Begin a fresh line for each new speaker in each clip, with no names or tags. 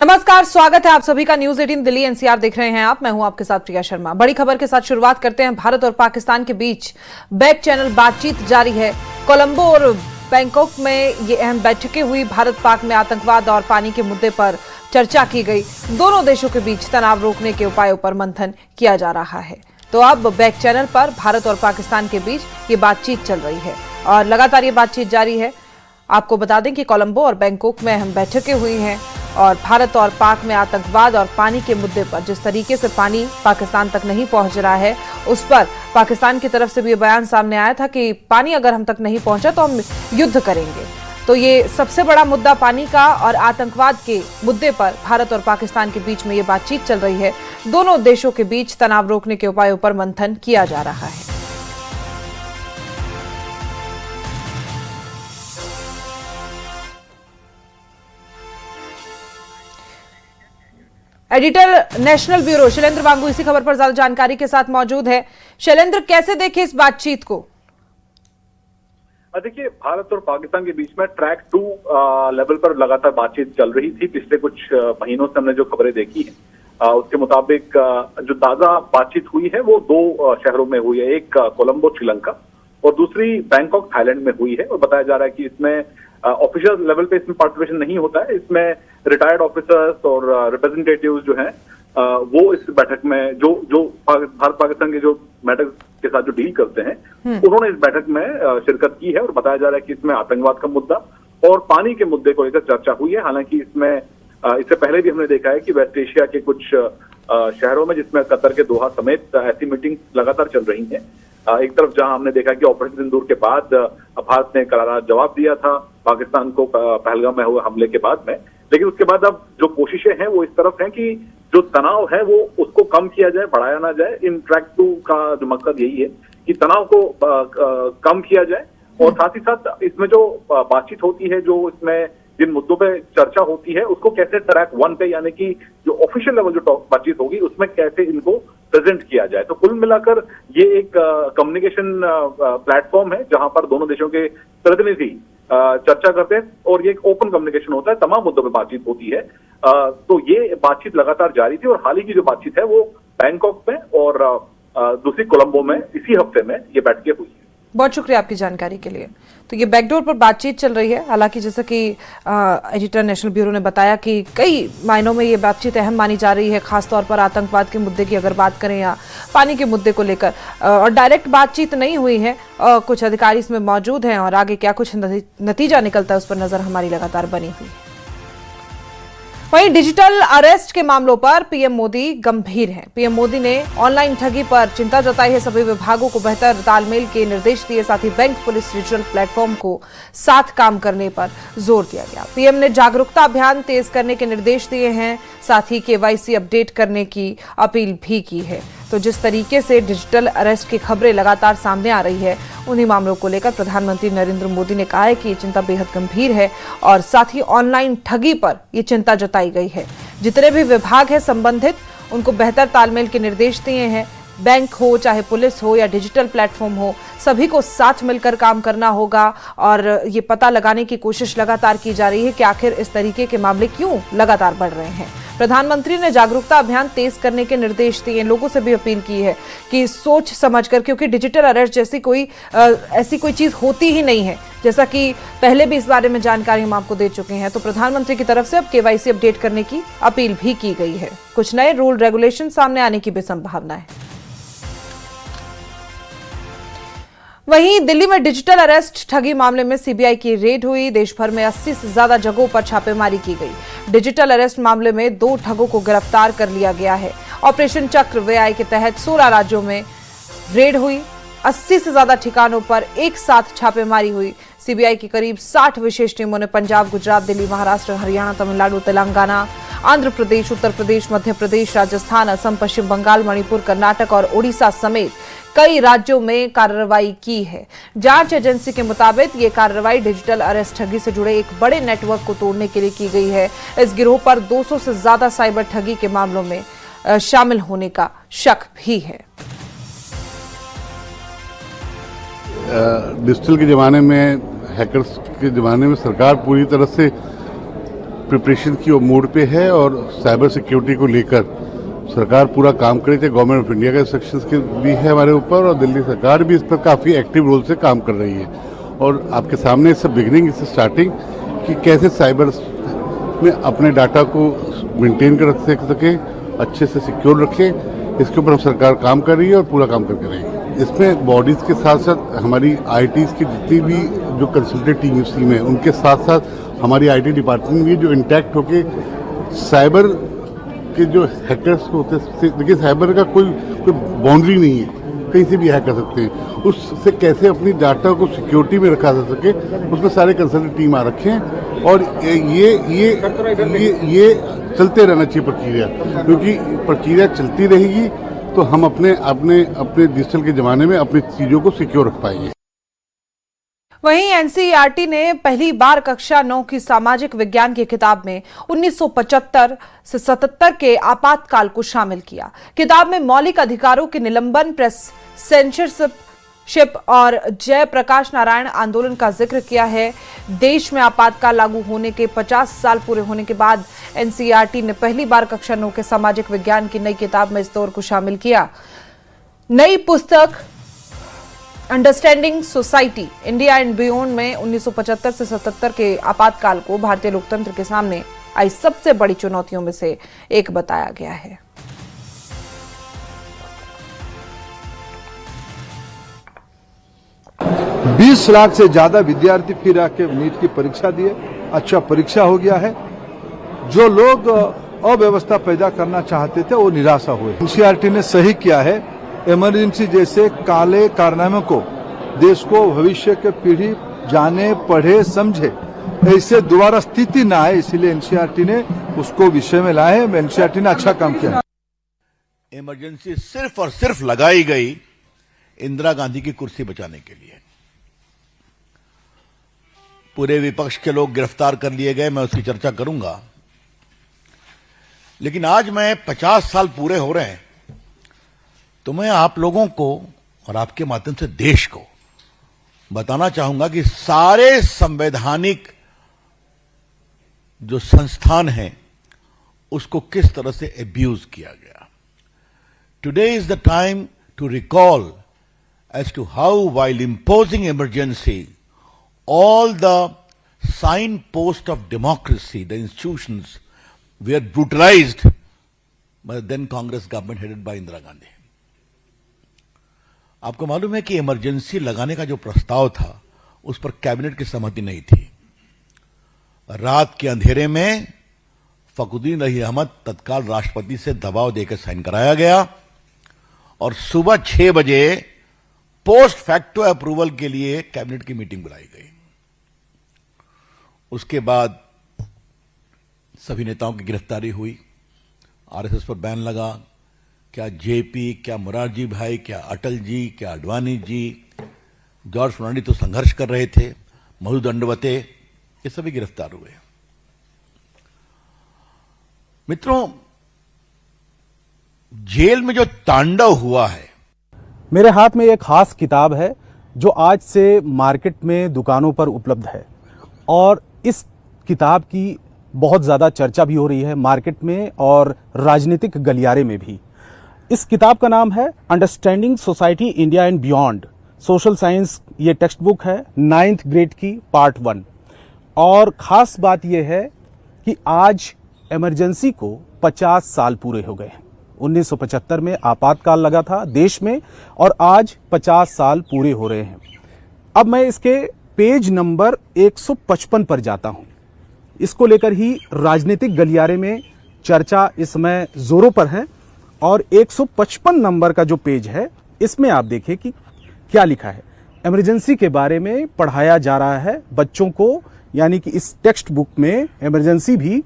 नमस्कार, स्वागत है आप सभी का न्यूज 18 दिल्ली एनसीआर देख रहे हैं आप। मैं हूं आपके साथ प्रिया शर्मा। बड़ी खबर के साथ शुरुआत करते हैं। भारत और पाकिस्तान के बीच बैक चैनल बातचीत जारी है। कोलंबो और बैंकॉक में ये अहम बैठकें हुई। भारत पाक में आतंकवाद और पानी के मुद्दे पर चर्चा की गई। दोनों देशों के बीच तनाव रोकने के उपायों पर मंथन किया जा रहा है। तो अब बैक चैनल पर भारत और पाकिस्तान के बीच ये बातचीत चल रही है और लगातार ये बातचीत जारी है। आपको बता दें कि कोलंबो और बैंकॉक में अहम बैठकें हुई हैं और भारत और पाक में आतंकवाद और पानी के मुद्दे पर जिस तरीके से पानी पाकिस्तान तक नहीं पहुंच रहा है, उस पर पाकिस्तान की तरफ से भी बयान सामने आया था कि पानी अगर हम तक नहीं पहुंचा तो हम युद्ध करेंगे। तो ये सबसे बड़ा मुद्दा पानी का और आतंकवाद के मुद्दे पर भारत और पाकिस्तान के बीच में ये बातचीत चल रही है। दोनों देशों के बीच तनाव रोकने के उपायों पर मंथन किया जा रहा है। एडिटर नेशनल ब्यूरो शैलेंद्र वांगू इसी खबर पर ज्यादा जानकारी के साथ मौजूद है। शैलेंद्र, कैसे देखें इस बातचीत को?
देखिए, भारत और पाकिस्तान के बीच में ट्रैक 2 लेवल पर लगातार बातचीत चल रही थी। पिछले कुछ महीनों से हमने जो खबरें देखी हैं उसके मुताबिक जो ताजा बातचीत हुई है वो 2 शहरों में हुई है। एक कोलंबो श्रीलंका और दूसरी बैंकॉक थाईलैंड में हुई है। और बताया जा रहा है कि इसमें ऑफिशियल लेवल पे इसमें पार्टिसिपेशन नहीं होता है। इसमें रिटायर्ड ऑफिसर्स और रिप्रेजेंटेटिव्स जो हैं वो इस बैठक में जो भारत पाकिस्तान के जो मैटर के साथ जो डील करते हैं उन्होंने इस बैठक में शिरकत की है। और बताया जा रहा है कि इसमें आतंकवाद का मुद्दा और पानी के मुद्दे को लेकर चर्चा हुई है। हालांकि इसमें इससे पहले भी हमने देखा है कि वेस्ट एशिया के कुछ शहरों में, जिसमें कतर के दोहा समेत ऐसी मीटिंग लगातार चल रही हैं। एक तरफ जहां हमने देखा कि ऑपरेशन सिंदूर के बाद भारत ने करारा जवाब दिया था पाकिस्तान को पहलगाम में हुए हमले के बाद में, लेकिन उसके बाद अब जो कोशिशें हैं वो इस तरफ हैं कि जो तनाव है वो उसको कम किया जाए, बढ़ाया ना जाए। इन ट्रैक 2 का जो मकसद यही है कि तनाव को कम किया जाए और साथ ही साथ इसमें जो बातचीत होती है, जो इसमें जिन मुद्दों पे चर्चा होती है उसको कैसे ट्रैक 1 पे, यानी कि जो ऑफिशियल लेवल जो बातचीत होगी उसमें कैसे इनको प्रेजेंट किया जाए। तो कुल मिलाकर ये एक कम्युनिकेशन प्लेटफॉर्म है जहां पर दोनों देशों के प्रतिनिधि चर्चा करते हैं और ये एक ओपन कम्युनिकेशन होता है, तमाम मुद्दों पे बातचीत होती है। तो ये बातचीत लगातार जारी थी और हाल ही की जो बातचीत है वो बैंकॉक में और दूसरी कोलंबो में इसी हफ्ते में ये बैठकें हुई है।
बहुत शुक्रिया आपकी जानकारी के लिए। तो ये बैकडोर पर बातचीत चल रही है। हालांकि जैसा कि एडिटर नेशनल ब्यूरो ने बताया कि कई मायनों में ये बातचीत अहम मानी जा रही है, खासतौर पर आतंकवाद के मुद्दे की अगर बात करें या पानी के मुद्दे को लेकर। और डायरेक्ट बातचीत नहीं हुई है, कुछ अधिकारी इसमें मौजूद हैं और आगे क्या कुछ नतीजा निकलता है उस पर नजर हमारी लगातार बनी हुई है। वहीं डिजिटल अरेस्ट के मामलों पर पीएम मोदी गंभीर हैं। पीएम मोदी ने ऑनलाइन ठगी पर चिंता जताई है। सभी विभागों को बेहतर तालमेल के निर्देश दिए, साथ ही बैंक, पुलिस, डिजिटल प्लेटफॉर्म को साथ काम करने पर जोर दिया गया। पीएम ने जागरूकता अभियान तेज करने के निर्देश दिए हैं, साथ ही केवाईसी अपडेट करने की अपील भी की है। तो जिस तरीके से डिजिटल अरेस्ट की खबरें लगातार सामने आ रही है, उन्हीं मामलों को लेकर प्रधानमंत्री नरेंद्र मोदी ने कहा है कि ये चिंता बेहद गंभीर है और साथ ही ऑनलाइन ठगी पर ये चिंता जताई गई है। जितने भी विभाग हैं संबंधित, उनको बेहतर तालमेल के निर्देश दिए हैं। बैंक हो, चाहे पुलिस हो या डिजिटल प्लेटफॉर्म हो, सभी को साथ मिलकर काम करना होगा और ये पता लगाने की कोशिश लगातार की जा रही है कि आखिर इस तरीके के मामले क्यों लगातार बढ़ रहे हैं। प्रधानमंत्री ने जागरूकता अभियान तेज करने के निर्देश दिए। लोगों से भी अपील की है कि सोच समझकर, क्योंकि डिजिटल अरेस्ट जैसी ऐसी कोई चीज होती ही नहीं है, जैसा कि पहले भी इस बारे में जानकारी हम आपको दे चुके हैं। तो प्रधानमंत्री की तरफ से अब केवाईसी अपडेट करने की अपील भी की गई है। कुछ नए रूल रेगुलेशन सामने आने की भी संभावना है। वहीं दिल्ली में डिजिटल अरेस्ट ठगी मामले में सीबीआई की रेड हुई। देश भर में 80 से ज्यादा जगहों पर छापेमारी की गई। डिजिटल अरेस्ट मामले में 2 ठगों को गिरफ्तार कर लिया गया है। ऑपरेशन चक्र व्यय के तहत 16 राज्यों में रेड हुई। 80 से ज्यादा ठिकानों पर एक साथ छापेमारी हुई। सीबीआई की करीब 60 विशेष टीमों ने पंजाब, गुजरात, दिल्ली, महाराष्ट्र, हरियाणा, तमिलनाडु, तेलंगाना, आंध्र प्रदेश, उत्तर प्रदेश, मध्य प्रदेश, राजस्थान, असम, पश्चिम बंगाल, मणिपुर, कर्नाटक और ओडिशा समेत कई राज्यों में कार्रवाई की है। जांच एजेंसी के मुताबिक ये कार्रवाई डिजिटल अरेस्ट ठगी से जुड़े एक बड़े नेटवर्क को तोड़ने के लिए की गई है। इस गिरोह पर 200 से ज्यादा साइबर ठगी के मामलों में शामिल होने का शक भी है।
डिजिटल के ज़माने में, हैकर्स के ज़माने में सरकार पूरी तरह से प्रिपरेशन की मोड पे है और साइबर सिक्योरिटी को लेकर सरकार पूरा काम कर रही थी। गवर्नमेंट ऑफ इंडिया के सेक्शंस के भी है हमारे ऊपर और दिल्ली सरकार भी इस पर काफ़ी एक्टिव रोल से काम कर रही है। और आपके सामने इससे बिगिनिंग, इससे स्टार्टिंग कि कैसे साइबर में अपने डाटा को मेंटेन कर रख सके, अच्छे से सिक्योर रखें, इसके ऊपर हम सरकार काम कर रही है और पूरा काम करके रहेगी। इसमें बॉडीज़ के साथ साथ हमारी ITs की जितनी भी जो कंसल्टेंट टीम है उनके साथ साथ हमारी IT डिपार्टमेंट भी जो इंटैक्ट होके साइबर के जो हैकर्स होते हैं, देखिए साइबर का कोई बाउंड्री नहीं है, कहीं से भी हैक कर सकते हैं। उससे कैसे अपनी डाटा को सिक्योरिटी में रखा जा सके, उसमें सारे कंसल्टेंट टीम आ रखे हैं और ये चलते रहना चाहिए प्रक्रिया, क्योंकि प्रक्रिया चलती रहेगी तो हम अपने डिजिटल के ज़माने में अपनी चीज़ों को सिक्योर रख पाएंगे।
वहीं एनसीईआरटी ने पहली बार कक्षा 9 की सामाजिक विज्ञान की किताब में 1975 से 77 के आपातकाल को शामिल किया। किताब में मौलिक अधिकारों के निलंबन, प्रेस सेंसरशिप और जयप्रकाश नारायण आंदोलन का जिक्र किया है। देश में आपातकाल लागू होने के 50 साल पूरे होने के बाद एनसीईआरटी ने पहली बार कक्षा 9 के सामाजिक विज्ञान की नई किताब में इस दौर को शामिल किया। नई पुस्तक understanding society India and beyond में 1975 से 77 के आपातकाल को भारतीय लोकतंत्र के सामने आई सबसे बड़ी चुनौतियों में से एक बताया गया है।
बीस लाख से ज्यादा विद्यार्थी फिर आके नीट की परीक्षा दिए। अच्छा परीक्षा हो गया है। जो लोग अव्यवस्था पैदा करना चाहते थे वो निराशा हुए। एनसीईआरटी ने सही किया है। इमरजेंसी जैसे काले कारनामे को देश को भविष्य के पीढ़ी जाने, पढ़े, समझे, ऐसे दोबारा स्थिति ना आए, इसलिए एनसीईआरटी ने उसको विषय में लाए। एनसीईआरटी ने अच्छा काम किया।
इमरजेंसी सिर्फ और सिर्फ लगाई गई इंदिरा गांधी की कुर्सी बचाने के लिए। पूरे विपक्ष के लोग गिरफ्तार कर लिए गए, मैं उसकी चर्चा करूंगा। लेकिन आज मैं 50 साल पूरे हो रहे हैं तो मैं आप लोगों को और आपके माध्यम से देश को बताना चाहूंगा कि सारे संवैधानिक जो संस्थान हैं उसको किस तरह से एब्यूज किया गया। Today is the time to recall as to how while imposing emergency all the signposts of democracy, the institutions were brutalized by the then Congress government headed by Indira Gandhi. आपको मालूम है कि emergency लगाने का जो प्रस्ताव था उस पर कैबिनेट की सहमति नहीं थी। रात के अंधेरे में फखरुद्दीन रही अहमद तत्काल राष्ट्रपति से दबाव देकर साइन कराया गया और सुबह 6 बजे पोस्ट फैक्टो अप्रूवल के लिए कैबिनेट की मीटिंग बुलाई गई। उसके बाद सभी नेताओं की गिरफ्तारी हुई, आरएसएस पर बैन लगा। क्या जेपी, क्या मोरारजी भाई, क्या अटल जी, क्या अडवाणी जी, जॉर्ज फर्नांडिस तो संघर्ष कर रहे थे, मधु दंडवते, ये सभी गिरफ्तार हुए। मित्रों, जेल में जो तांडव हुआ है।
मेरे हाथ में एक खास किताब है जो आज से मार्केट में दुकानों पर उपलब्ध है और इस किताब की बहुत ज़्यादा चर्चा भी हो रही है मार्केट में और राजनीतिक गलियारे में भी। इस किताब का नाम है understanding society India and beyond, social science. ये टेक्स्ट बुक है 9th ग्रेड की, पार्ट 1। और ख़ास बात यह है कि आज इमरजेंसी को 50 साल पूरे हो गए हैं। 1975 में आपातकाल लगा था देश में और आज 50 साल पूरे हो रहे हैं। अब मैं इसके पेज नंबर 155 पर जाता हूं। इसको लेकर ही राजनीतिक गलियारे में चर्चा इस समय जोरों पर है और 155 नंबर का जो पेज है इसमें आप देखिए कि क्या लिखा है। इमरजेंसी के बारे में पढ़ाया जा रहा है बच्चों को, यानी कि इस टेक्स्ट बुक में इमरजेंसी भी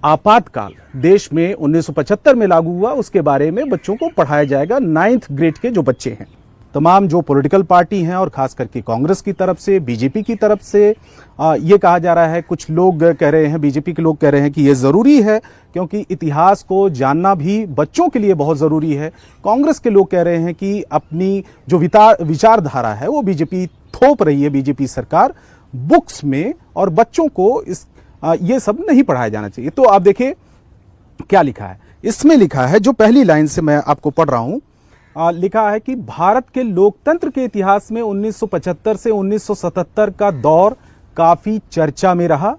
आपातकाल देश में 1975 में लागू हुआ उसके बारे में बच्चों को पढ़ाया जाएगा। 9th ग्रेड के जो बच्चे हैं, तमाम जो पॉलिटिकल पार्टी हैं और खास करके कांग्रेस की तरफ से, बीजेपी की तरफ से ये कहा जा रहा है, कुछ लोग कह रहे हैं, बीजेपी के लोग कह रहे हैं कि ये ज़रूरी है क्योंकि इतिहास को जानना भी बच्चों के लिए बहुत ज़रूरी है। कांग्रेस के लोग कह रहे हैं कि अपनी जो विचारधारा है वो बीजेपी थोप रही है, बीजेपी सरकार बुक्स में, और बच्चों को इस ये सब नहीं पढ़ाया जाना चाहिए। तो आप देखिए क्या लिखा है इसमें। लिखा है, जो पहली लाइन से मैं आपको पढ़ रहा हूं, लिखा है कि भारत के लोकतंत्र के इतिहास में 1975 से 1977 का दौर काफी चर्चा में रहा।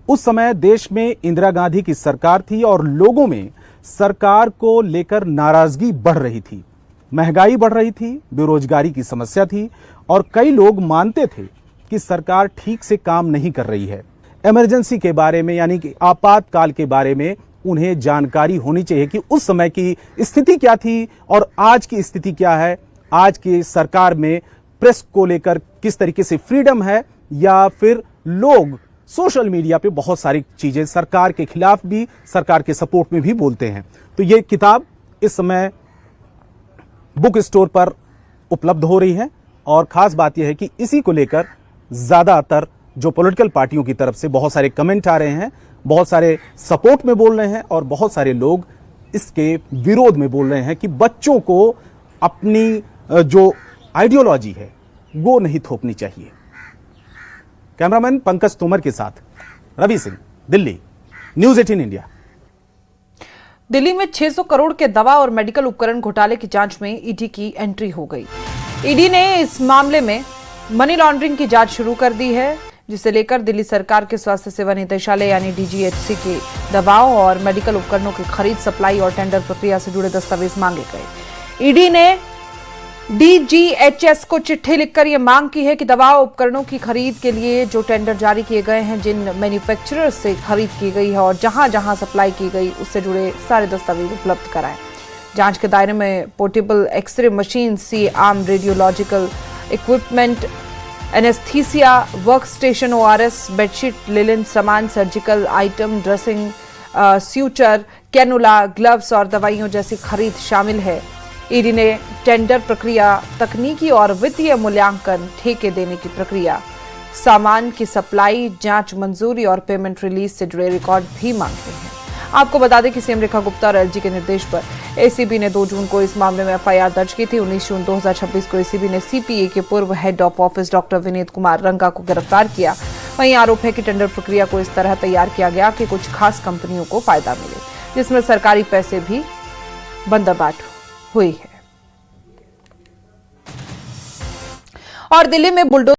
उस समय देश में इंदिरा गांधी की सरकार थी और लोगों में सरकार को लेकर नाराजगी बढ़ रही थी। महंगाई बढ़ रही थी, बेरोजगारी की समस्या थी और कई लोग मानते थे कि सरकार ठीक से काम नहीं कर रही है। इमरजेंसी के बारे में, यानी कि आपातकाल के बारे में उन्हें जानकारी होनी चाहिए कि उस समय की स्थिति क्या थी और आज की स्थिति क्या है। आज की सरकार में प्रेस को लेकर किस तरीके से फ्रीडम है, या फिर लोग सोशल मीडिया पे बहुत सारी चीजें सरकार के खिलाफ भी, सरकार के सपोर्ट में भी बोलते हैं। तो ये किताब इस समय बुक स्टोर पर उपलब्ध हो रही है और खास बात यह है कि इसी को लेकर ज्यादातर जो पॉलिटिकल पार्टियों की तरफ से बहुत सारे कमेंट आ रहे हैं, बहुत सारे सपोर्ट में बोल रहे हैं और बहुत सारे लोग इसके विरोध में बोल रहे हैं कि बच्चों को अपनी जो आइडियोलॉजी है वो नहीं थोपनी चाहिए। कैमरामैन पंकज तोमर के साथ रवि सिंह, दिल्ली, न्यूज़ 18 इंडिया।
दिल्ली में 600 करोड़ के दवा और मेडिकल उपकरण घोटाले की जांच में ईडी की एंट्री हो गई। ईडी ने इस मामले में मनी लॉन्ड्रिंग की जांच शुरू कर दी है, जिसे लेकर दिल्ली सरकार के स्वास्थ्य सेवा निदेशालय यानी डीजीएचसी की दवाओं और मेडिकल उपकरणों की खरीद, सप्लाई और टेंडर प्रक्रिया से जुड़े दस्तावेज मांगे गए। ईडी ने डीजीएचएस को चिट्ठी लिखकर यह मांग की है कि दवा उपकरणों की खरीद के लिए जो टेंडर जारी किए गए हैं, जिन मैन्युफैक्चरर्स से खरीद की गई है और जहां जहां सप्लाई की गई, उससे जुड़े सारे दस्तावेज उपलब्ध कराएं। जांच के दायरे में portable X ray machine, C arm radiological equipment, anaesthesia work station, ORS, bedsheet, linen सामान, surgical item, dressing, suture, cannula, gloves और दवाइयों जैसी खरीद शामिल है। ईडी ने टेंडर प्रक्रिया, तकनीकी और वित्तीय मूल्यांकन, ठेके देने की प्रक्रिया, सामान की सप्लाई, जांच मंजूरी और पेमेंट रिलीज से जुड़े रिकॉर्ड भी मांगे हैं। आपको बता दें कि सीएम रेखा गुप्ता और एलजी के निर्देश पर एसीबी ने 2 जून को इस मामले में एफआईआर दर्ज की थी। 19 जून 2026 को एसीबी ने सीपीए के पूर्व head of office doctor Vineet Kumar रंगा को गिरफ्तार किया। वहीं आरोप है कि टेंडर प्रक्रिया को इस तरह तैयार किया गया कि कुछ खास कंपनियों को फायदा मिले, जिसमें सरकारी पैसे भी बंदरबाट हुई है। और दिल्ली में बुलडोजर